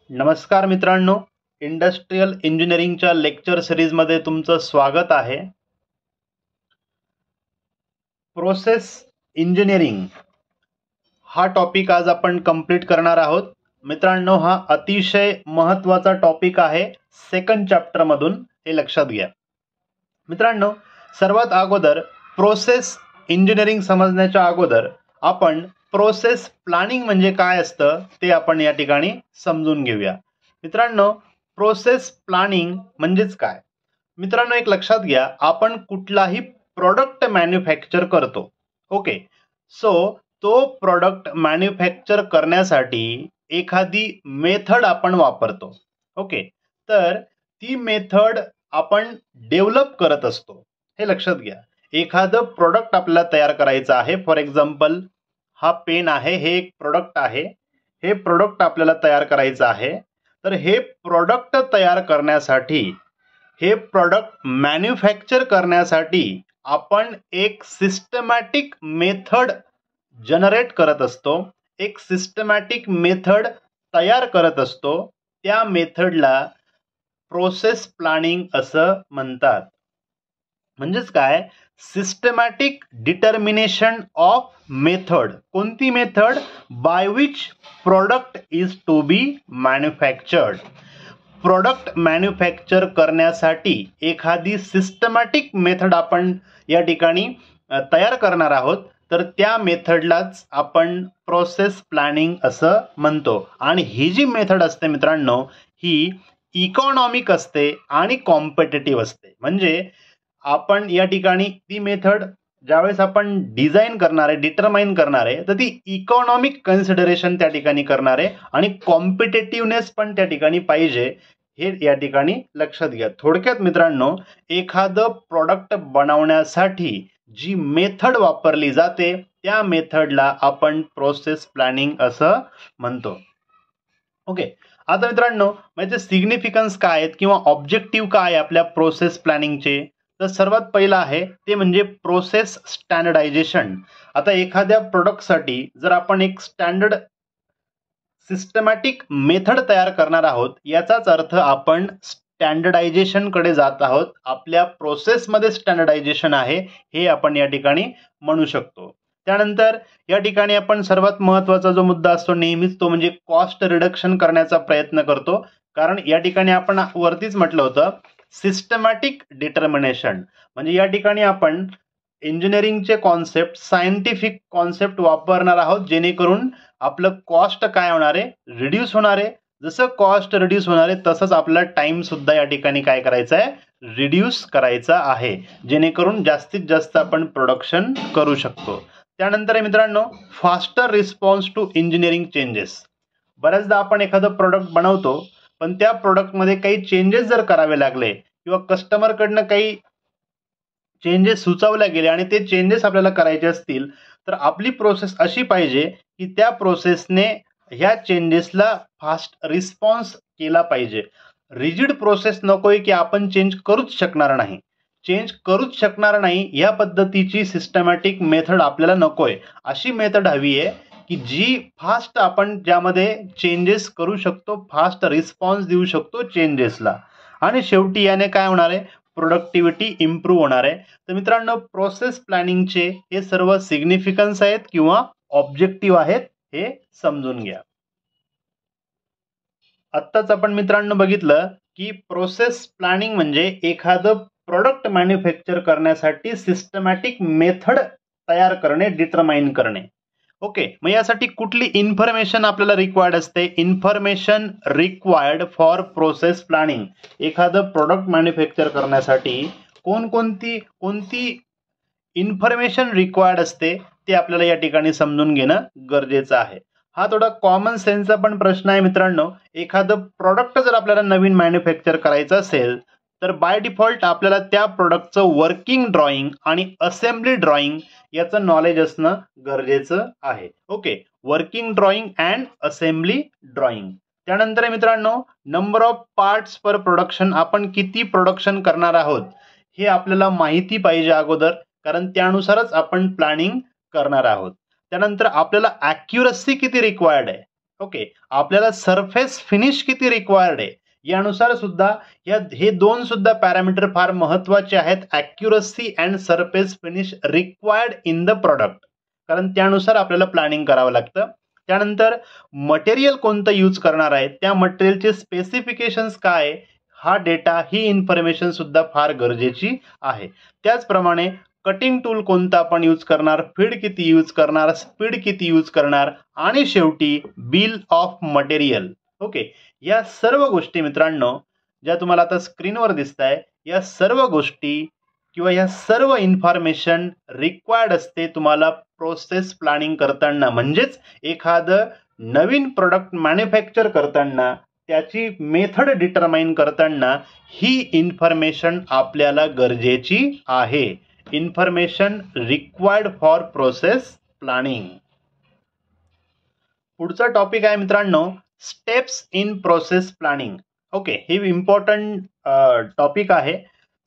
नमस्कार मित्रांनो, इंडस्ट्रियल इंजिनिअरिंगच्या लेक्चर सिरीजमध्ये तुमचं स्वागत आहे. प्रोसेस इंजिनिअरिंग हा टॉपिक आज आपण कंप्लीट करणार आहोत. मित्रांनो, हा अतिशय महत्त्वाचा टॉपिक आहे सेकंड चॅप्टर मधून, हे लक्षात घ्या. मित्रांनो, सर्वात अगोदर प्रोसेस इंजिनिअरिंग समजण्याच्या अगोदर आपण प्रोसेस प्लॅनिंग म्हणजे काय असतं ते आपण या ठिकाणी समजून घेऊया. मित्रांनो, प्रोसेस प्लॅनिंग म्हणजेच काय? मित्रांनो, एक लक्षात घ्या, आपण कुठलाही प्रोडक्ट मॅन्युफॅक्चर करतो. ओके, सो तो प्रोडक्ट मॅन्युफॅक्चर करण्यासाठी एखादी मेथड आपण वापरतो. ओके, तर ती मेथड आपण डेव्हलप करत असतो, हे लक्षात घ्या. एखादं प्रोडक्ट आपल्याला तयार करायचं आहे. फॉर एक्झाम्पल, हा पेन आहे, हे एक प्रोडक्ट आहे. हे प्रोडक्ट आपल्याला तयार करायचं आहे. तर हे प्रोडक्ट तयार करण्यासाठी, हे प्रोडक्ट मॅन्युफॅक्चर करण्यासाठी आपण एक सिस्टमॅटिक मेथड जनरेट करत असतो, एक सिस्टमॅटिक मेथड तयार करत असतो. त्या मेथडला प्रोसेस प्लॅनिंग असं म्हणतात. म्हणजेच काय? Systematic determination of method. कोणती method? By which product is to be manufactured. Product manufacture करण्यासाठी एखादी सिस्टमॅटिक मेथड आपण या ठिकाणी तयार करणार आहोत. तर त्या मेथडलाच आपण प्रोसेस प्लॅनिंग असं म्हणतो. आणि ही जी मेथड असते मित्रांनो, ही इकॉनॉमिक असते आणि कॉम्पिटिटिव्ह असते. म्हणजे आपण या ठिकाणी ती मेथड ज्यावेळेस आपण डिझाईन करणार आहे, डिटरमाइन करणार आहे, तर ती इकॉनॉमिक कन्सिडरेशन त्या ठिकाणी करणार आहे आणि कॉम्पिटेटिव्हनेस पण त्या ठिकाणी पाहिजे, हे या ठिकाणी लक्षात घ्या. थोडक्यात मित्रांनो, एखादं प्रोडक्ट बनवण्यासाठी जी मेथड वापरली जाते त्या मेथडला आपण प्रोसेस प्लॅनिंग असं म्हणतो. ओके, आता मित्रांनो, म्हणजे सिग्निफिकन्स काय आहेत किंवा ऑब्जेक्टिव्ह काय आहे आपल्या प्रोसेस प्लॅनिंगचे? तर सर्वात पहिला आहे ते म्हणजे प्रोसेस स्टँडर्डायझेशन. आता एखाद्या प्रोडक्टसाठी जर आपण एक स्टँडर्ड सिस्टमॅटिक मेथड तयार करणार आहोत, याचाच अर्थ आपण स्टँडर्डायझेशन कडे जात आहोत. आपल्या प्रोसेसमध्ये स्टँडर्डायझेशन आहे, हे आपण या ठिकाणी म्हणू शकतो. त्यानंतर या ठिकाणी आपण सर्वात महत्त्वाचा जो मुद्दा असतो नेहमीच, तो म्हणजे कॉस्ट रिडक्शन करण्याचा प्रयत्न करतो. कारण या ठिकाणी आपण वरतीच म्हटलं होतं सिस्टमॅटिक डिटर्मिनेशन. म्हणजे या ठिकाणी आपण इंजिनिअरिंगचे कॉन्सेप्ट, सायंटिफिक कॉन्सेप्ट वापरणार आहोत, जेणेकरून आपलं कॉस्ट काय होणार आहे? रिड्यूस होणार आहे. जसं कॉस्ट रिड्यूस होणार आहे तसंच आपला टाइम सुद्धा या ठिकाणी काय करायचा आहे? रिड्यूस करायचा आहे, जेणेकरून जास्तीत जास्त आपण प्रोडक्शन करू शकतो. त्यानंतर मित्रांनो, faster response to engineering changes. बऱ्याचदा आपण एखादं प्रोडक्ट बनवतो, पण त्या प्रोडक्टमध्ये काही चेंजेस जर करावे लागले किंवा कस्टमरकडनं काही चेंजेस सुचवले गेले आणि ते चेंजेस आपल्याला करायचे असतील, तर आपली प्रोसेस अशी पाहिजे की त्या प्रोसेसने ह्या चेंजेसला फास्ट रिस्पॉन्स केला पाहिजे. रिजिड प्रोसेस नकोय की आपण चेंज करूच शकणार नाही. चेंज करूच शकणार नाही या पद्धतीची सिस्टमॅटिक मेथड आपल्याला नकोय. अशी मेथड हवी आहे की जी फास्ट आपण ज्यामध्ये चेंजेस करू शकतो, फास्ट रिस्पॉन्स देऊ शकतो चेंजेसला. आणि शेवटी याने काय होणार आहे? प्रोडक्टिव्हिटी इम्प्रूव्ह होणार आहे. तर मित्रांनो, प्रोसेस प्लॅनिंगचे हे सर्व सिग्निफिकन्स आहेत किंवा ऑब्जेक्टिव्ह आहेत, हे समजून घ्या. आत्ताच आपण मित्रांनो बघितलं की प्रोसेस प्लॅनिंग म्हणजे एखादं प्रोडक्ट मॅन्युफॅक्चर करण्यासाठी सिस्टमॅटिक मेथड तयार करणे, डिटरमाइन करणे. ओके, मग यासाठी कुठली इन्फॉर्मेशन आपल्याला रिक्वायर्ड असते? Information required for process planning. एखादं प्रोडक्ट मॅन्युफॅक्चर करण्यासाठी कोणती इन्फॉर्मेशन रिक्वायर्ड असते ते आपल्याला या ठिकाणी समजून घेणं गरजेचं आहे. हा थोडा कॉमन सेन्सचा पण प्रश्न आहे मित्रांनो. एखादं प्रोडक्ट जर आपल्याला नवीन मॅन्युफॅक्चर करायचं असेल, तर बाय डिफॉल्ट आपल्याला त्या प्रोडक्टचं वर्किंग ड्रॉइंग आणि असेंब्ली ड्रॉइंग याचं नॉलेज असणं गरजेचं आहे. Okay, working drawing and assembly drawing. त्यानंतर मित्रांनो, number of parts per production. आपण किती प्रोडक्शन करणार आहोत हे आपल्याला माहिती पाहिजे अगोदर, कारण त्यानुसारच आपण प्लॅनिंग करणार आहोत. त्यानंतर आपल्याला ॲक्युरसी किती रिक्वायर्ड आहे ओके, आपल्याला सरफेस फिनिश किती रिक्वायर्ड आहे यानुसार सुद्धा हे दोन सुद्धा पॅरामीटर फार महत्वाचे आहेत, accuracy and surface finish required in the product, कारण त्यानुसार आपल्याला प्लॅनिंग करावं लागतं. त्यानंतर मटेरियल कोणतं यूज करणार आहे, त्या मटेरियलचे स्पेसिफिकेशन्स काय, हा डेटा, ही इन्फॉर्मेशन सुद्धा फार गरजेची आहे. त्याचप्रमाणे कटिंग टूल कोणता आपण यूज करणार, फीड किती यूज करणार, स्पीड किती यूज करणार, आणि शेवटी बिल ऑफ मटेरियल. ओके, या सर्व गोष्टी मित्रांनो ज्या तुम्हाला आता स्क्रीनवर दिसत आहे, या सर्व गोष्टी किंवा या सर्व इन्फॉर्मेशन रिक्वायर्ड असते तुम्हाला प्रोसेस प्लॅनिंग करताना. म्हणजेच एखादं नवीन प्रोडक्ट मॅन्युफॅक्चर करताना, त्याची मेथड डिटरमाइन करताना ही इन्फॉर्मेशन आपल्याला गरजेची आहे. Information required for process planning. पुढचा टॉपिक आहे मित्रांनो steps in process planning. Okay, हे इम्पॉर्टंट टॉपिक आहे.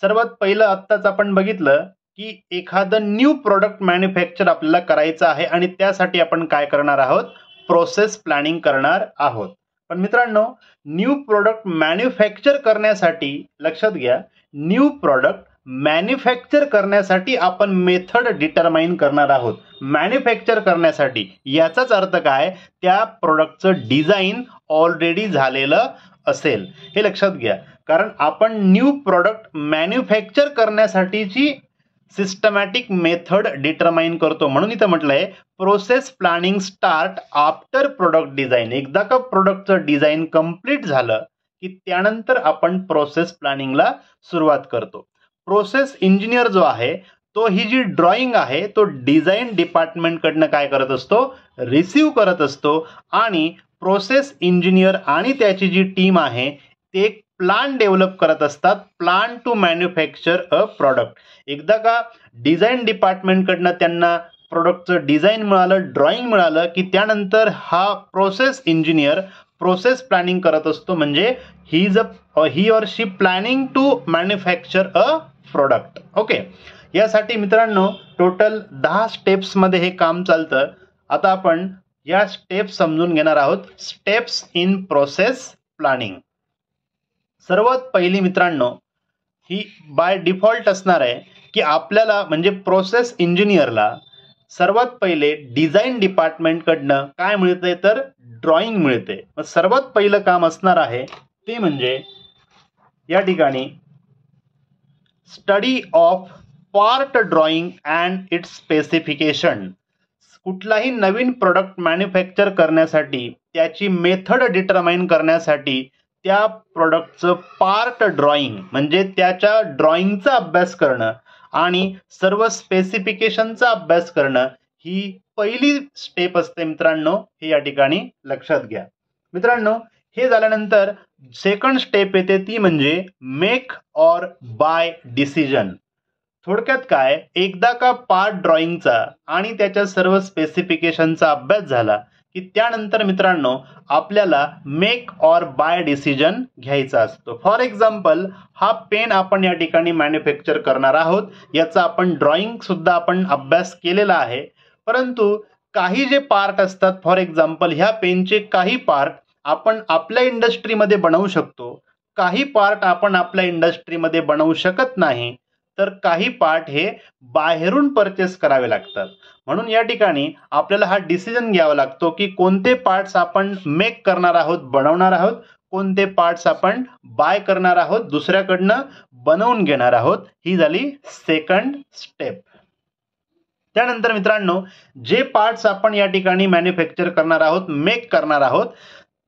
सर्वात पहिलं आत्ताच आपण बघितलं की एखादं न्यू प्रोडक्ट मॅन्युफॅक्चर आपल्याला करायचं आहे आणि त्यासाठी आपण काय करणार आहोत, प्रोसेस प्लॅनिंग करणार आहोत. पण मित्रांनो न्यू प्रोडक्ट मॅन्युफॅक्चर करण्यासाठी लक्षात घ्या, न्यू प्रोडक्ट मॅन्युफॅक्चर करण्यासाठी आपण मेथड डिटरमाइन करणार आहोत. मॅन्युफॅक्चर करण्यासाठी याचाच अर्थ काय, त्या प्रोडक्टचं डिझाईन ऑलरेडी झालेलं असेल, हे लक्षात घ्या. कारण आपण न्यू प्रोडक्ट मॅन्युफॅक्चर करण्यासाठीची सिस्टमॅटिक मेथड डिटरमाइन करतो. म्हणून इथं म्हटलंय process planning start after product design. एकदा का प्रोडक्टचं डिझाईन कंप्लीट झालं की त्यानंतर आपण प्रोसेस प्लॅनिंगला सुरुवात करतो. प्रोसेस इंजिनियर जो आहे तो ही जी ड्रॉइंग आहे तो डिझाईन डिपार्टमेंट कडनं काय करत असतो, रिसीव करत असतो. आणि प्रोसेस इंजिनियर आणि त्याची जी टीम आहे ते एक प्लान डेव्हलप करत असतात, plan to manufacture a product. एकदा का डिझाईन डिपार्टमेंट कडनं त्यांना प्रोडक्टचं डिझाईन मिळालं, ड्रॉइंग मिळालं की हा प्रोसेस इंजिनियर प्रोसेस प्लॅनिंग करत असतो. म्हणजे ही और शी planning to manufacture a product. Okay, यासाठी मित्रांनो टोटल 10 स्टेप्स मध्ये हे काम चालतं. आता आपण या स्टेप्स समजून घेणार आहोत. Steps in process planning. सर्वात पहिली मित्रांनो ही बाय डिफॉल्ट असणार आहे की आपल्याला म्हणजे प्रोसेस इंजिनियरला सर्वात पहिले डिझाईन डिपार्टमेंट कडनं काय मिळते, तर ड्रॉइंग मिळते. मग सर्वात पहिलं काम असणार आहे ते म्हणजे या ठिकाणी study of part drawing and it's specification. कुठलाही नवीन प्रोडक्ट मॅन्युफॅक्चर करण्यासाठी त्याची मेथड डिटरमाइन करण्यासाठी त्या प्रोडक्टचं पार्ट ड्रॉइंग म्हणजे त्याच्या ड्रॉइंगचा अभ्यास करणं आणि सर्व स्पेसिफिकेशनचा अभ्यास करणं ही पहिली स्टेप असते मित्रांनो. हे या ठिकाणी लक्षात घ्या. मित्रांनो हे झाल्यानंतर सेकंड स्टेप येते ती म्हणजे मेक ऑर बाय डिसिजन. थोडक्यात काय, एकदा का पार्ट ड्रॉइंगचा आणि त्याच्या सर्व स्पेसिफिकेशनचा अभ्यास झाला की त्यानंतर मित्रांनो आपल्याला मेक ऑर बाय डिसिजन घ्यायचा असतो. फॉर एक्झाम्पल हा पेन आपण या ठिकाणी मॅन्युफॅक्चर करणार आहोत, याचा आपण ड्रॉइंग सुद्धा आपण अभ्यास केलेला आहे. परंतु काही जे पार्ट असतात, फॉर एक्झाम्पल ह्या पेनचे काही पार्ट आपण आपल्या इंडस्ट्रीमध्ये बनवू शकतो, काही पार्ट आपण आपल्या इंडस्ट्रीमध्ये बनवू शकत नाही, तर काही पार्ट हे बाहेरून परचेस करावे लागतात. म्हणून या ठिकाणी आपल्याला हा डिसिजन घ्यावा लागतो की कोणते पार्ट्स आपण मेक करणार आहोत, बनवणार आहोत, कोणते पार्ट्स आपण बाय करणार आहोत, दुसऱ्याकडनं बनवून घेणार आहोत. ही झाली सेकंड स्टेप. त्यानंतर मित्रांनो जे पार्ट्स आपण या ठिकाणी मॅन्युफॅक्चर करणार आहोत, मेक करणार आहोत,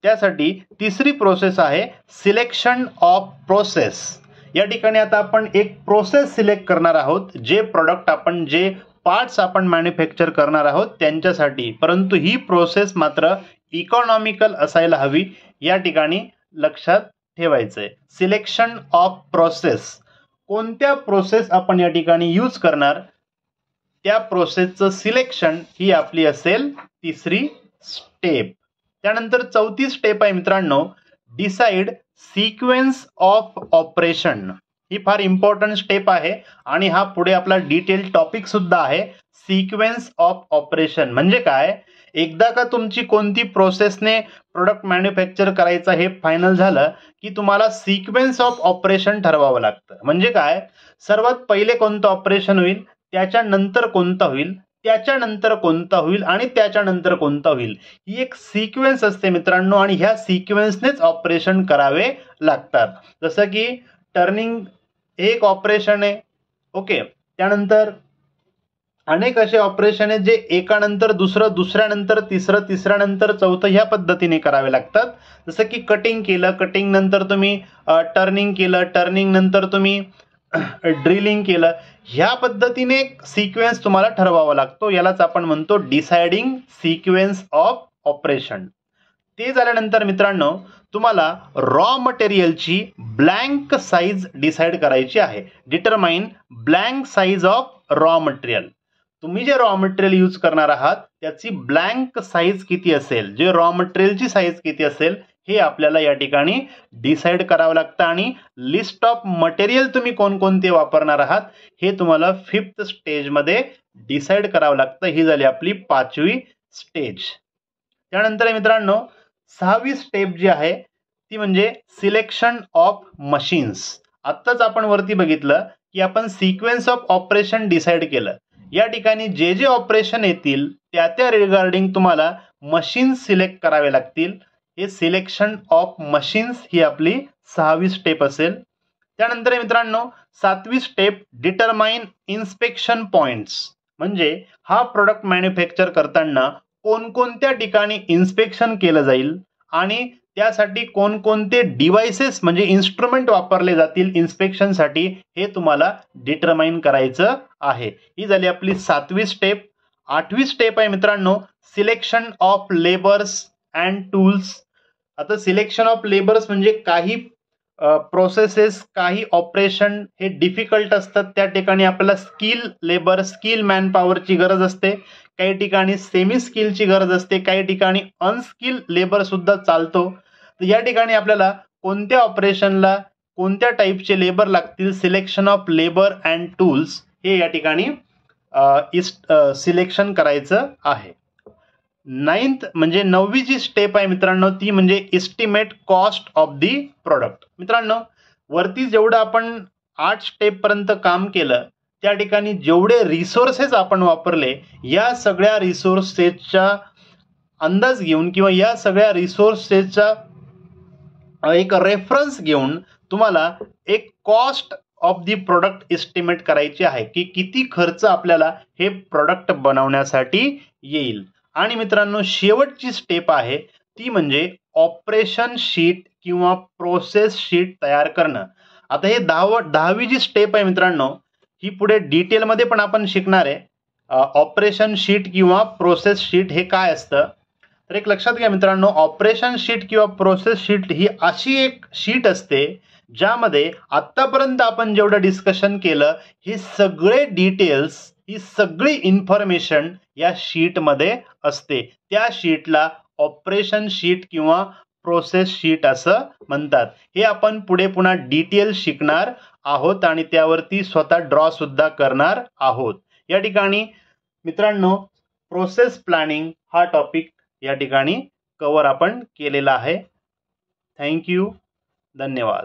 त्यासाठी तिसरी प्रोसेस आहे सिलेक्शन ऑफ प्रोसेस. या ठिकाणी आता आपण एक प्रोसेस सिलेक्ट करणार आहोत, जे प्रोडक्ट आपण जे पार्ट्स आपण मॅन्युफॅक्चर करणार आहोत त्यांच्यासाठी. परंतु ही प्रोसेस मात्र इकॉनॉमिकल असायला हवी, या ठिकाणी लक्षात ठेवायचंय. सिलेक्शन ऑफ प्रोसेस, कोणत्या प्रोसेस आपण या ठिकाणी यूज करणार त्या प्रोसेसचं सिलेक्शन ही आपली असेल तिसरी स्टेप. त्यानंतर चौथी स्टेप आहे मित्रांनो डिसाइड सिक्वेन्स ऑफ ऑपरेशन. ही फार इम्पॉर्टंट स्टेप आहे आणि हा पुढे आपला डिटेल टॉपिक सुद्धा आहे. सिक्वेन्स ऑफ ऑपरेशन म्हणजे काय, एकदा का तुमची कोणती प्रोसेसने प्रोडक्ट मॅन्युफॅक्चर करायचं हे फायनल झालं की तुम्हाला सिक्वेन्स ऑफ ऑपरेशन ठरवावं लागतं. म्हणजे काय, सर्वात पहिले कोणतं ऑपरेशन होईल, त्याच्यानंतर कोणतं होईल, त्याच्यानंतर कोणता होईल आणि त्याच्यानंतर कोणता होईल, ही एक सिक्वेन्स असते मित्रांनो आणि ह्या सिक्वेन्सनेच ऑपरेशन करावे लागतात. जसं की टर्निंग एक ऑपरेशन आहे, ओके. त्यानंतर अनेक असे ऑपरेशन आहेत जे एकानंतर दुसरं, दुसऱ्यानंतर तिसरं, तिसऱ्यानंतर चौथं ह्या पद्धतीने करावे लागतात. जसं की कटिंग केलं, कटिंग नंतर तुम्ही टर्निंग केलं, टर्निंग नंतर तुम्ही ड्रिलिंग केलं, ह्या पद्धतीने सिक्वेन्स तुम्हाला ठरवावा लागतो. यालाच आपण म्हणतो डिसाइडिंग सिक्वेन्स ऑफ ऑपरेशन. ते झाल्यानंतर मित्रांनो तुम्हाला रॉ मटेरियलची ब्लँक साईज डिसाइड करायची आहे. Determine blank size of raw material. तुम्ही जे रॉ मटेरियल यूज करणार आहात त्याची ब्लँक साईज किती असेल, जे रॉ मटेरियलची साईज किती असेल हे आपल्याला या ठिकाणी डिसाइड करावं लागतं. आणि लिस्ट ऑफ मटेरियल तुम्ही कोणकोणते वापरणार आहात हे तुम्हाला 5th स्टेजमध्ये डिसाइड करावं लागतं. ही झाली आपली 5वी स्टेज. त्यानंतर मित्रांनो 6वी स्टेप जी आहे ती म्हणजे सिलेक्शन ऑफ मशीन्स. आत्ताच आपण वरती बघितलं की आपण सिक्वेन्स ऑफ ऑपरेशन डिसाइड केलं. या ठिकाणी जे जे ऑपरेशन येतील त्या त्या रिगार्डिंग तुम्हाला मशीन सिलेक्ट करावे लागतील. हे सिलेक्शन ऑफ मशीन्स ही आपली 6वी स्टेप असेल. त्यानंतर मित्रांनो 7वी स्टेप डिटरमाइन इन्स्पेक्शन पॉइंट्स. म्हणजे हा प्रोडक्ट मॅन्युफॅक्चर करताना कोणकोणत्या ठिकाणी इन्स्पेक्शन केलं जाईल आणि त्यासाठी कोणकोणते डिव्हाइसेस म्हणजे इन्स्ट्रुमेंट वापरले जातील इन्स्पेक्शनसाठी हे तुम्हाला डिटरमाइन करायचं आहे. ही झाली आपली 7वी स्टेप. 8वी स्टेप आहे मित्रांनो selection of labours and tools. आता सिलेक्शन ऑफ लेबर्स म्हणजे काही प्रोसेसेस, काही ऑपरेशन हे डिफिकल्ट असतात, त्या ठिकाणी आपल्याला स्किल लेबर, स्किल मॅन पॉवरची गरज असते. काही ठिकाणी सेमी स्किलची गरज असते, काही ठिकाणी अनस्किल लेबर सुद्धा चालतो. तर या ठिकाणी आपल्याला कोणत्या ऑपरेशनला कोणत्या टाईपचे लेबर लागतील, selection of labour and tools हे या ठिकाणी सिलेक्शन करायचं आहे. 9th म्हणजे 9वी जी स्टेप आहे मित्रांनो ती म्हणजे estimate cost of the product. मित्रांनो वरती जेवढं आपण 8 स्टेप पर्यंत काम केलं त्या ठिकाणी जेवढे रिसोर्सेस आपण वापरले या सगळ्या रिसोर्सेसचा अंदाज घेऊन किंवा या सगळ्या रिसोर्सेसचा एक रेफरन्स घेऊन तुम्हाला एक cost of the product estimate करायची आहे की किती खर्च आपल्याला हे प्रोडक्ट बनवण्यासाठी येईल. आणि मित्रांनो शेवटची स्टेप आहे ती म्हणजे ऑपरेशन शीट किंवा प्रोसेस शीट तयार करणं. आता हे 10वी जी स्टेप आहे मित्रांनो ही पुढे डिटेलमध्ये पण आपण शिकणार आहे. ऑपरेशन शीट किंवा प्रोसेस शीट हे काय असतं तर एक लक्षात घ्या मित्रांनो, ऑपरेशन शीट किंवा प्रोसेस शीट ही अशी एक शीट असते ज्यामध्ये आतापर्यंत आपण जेवढं डिस्कशन केलं हे सगळे डिटेल्स, ही सगळी इन्फॉर्मेशन या शीटमध्ये असते. त्या शीटला ऑपरेशन शीट किंवा प्रोसेस शीट असं म्हणतात. हे आपण पुढे पुन्हा डिटेल शिकणार आहोत आणि त्यावरती स्वतः ड्रॉ सुद्धा करणार आहोत. या ठिकाणी मित्रांनो प्रोसेस प्लॅनिंग हा टॉपिक या ठिकाणी कव्हर आपण केलेला आहे. थँक्यू, धन्यवाद.